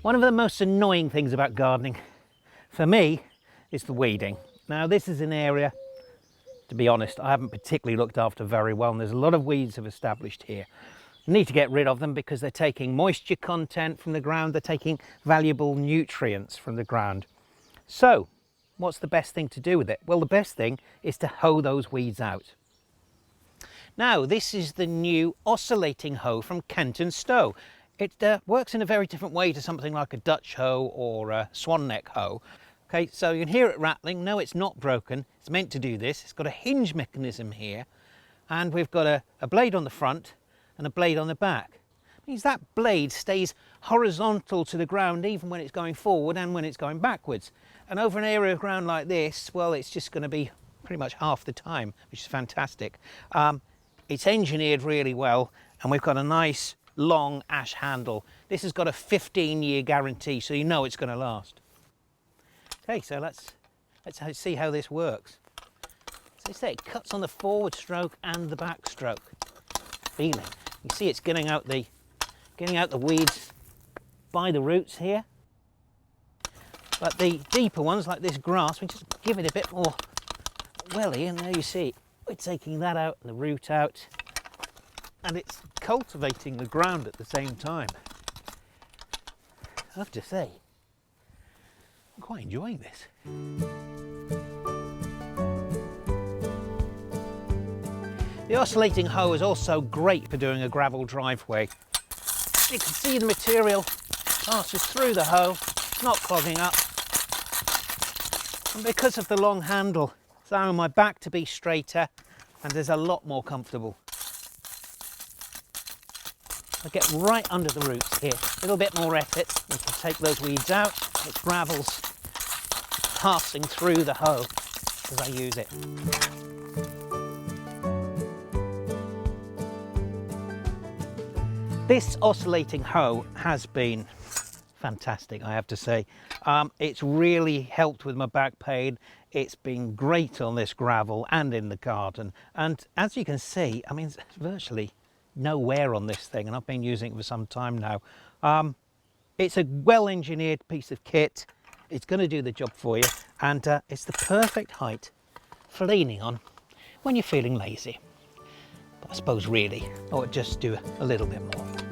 One of the most annoying things about gardening, for me, is the weeding. Now this is an area, to be honest, I haven't particularly looked after very well, and there's a lot of weeds have established here. I need to get rid of them because they're taking moisture content from the ground, they're taking valuable nutrients from the ground. So, what's the best thing to do with it? Well, the best thing is to hoe those weeds out. Now, this is the new oscillating hoe from Kent Stowe. It works in a very different way to something like a Dutch hoe or a swan neck hoe. Okay, so you can hear it rattling. No, it's not broken. It's meant to do this. It's got a hinge mechanism here, and we've got a blade on the front and a blade on the back. It means that blade stays horizontal to the ground even when it's going forward and when it's going backwards. And over an area of ground like this, well, it's just going to be pretty much half the time, which is fantastic. It's engineered really well, and we've got a nice long ash handle. This has got a 15-year guarantee, so you know it's going to last. Okay, so let's see how this works. So say it cuts on the forward stroke and the back stroke. Feeling. You see it's getting out the weeds by the roots here. But the deeper ones, like this grass, we just give it a bit more welly, and there you see we're taking that out and the root out, and it's cultivating the ground at the same time. I have to say, I'm quite enjoying this. The oscillating hoe is also great for doing a gravel driveway. You can see the material passes through the hoe, not clogging up. And because of the long handle, it's allowing my back to be straighter, and there's a lot more comfortable. I get right under the roots here, a little bit more effort. We can take those weeds out. It's gravel's passing through the hoe as I use it. This oscillating hoe has been fantastic, I have to say. It's really helped with my back pain. It's been great on this gravel and in the garden. And as you can see, I mean, there's virtually no wear on this thing, and I've been using it for some time now. It's a well-engineered piece of kit. It's going to do the job for you, and it's the perfect height for leaning on when you're feeling lazy. But I suppose really I would just do a little bit more.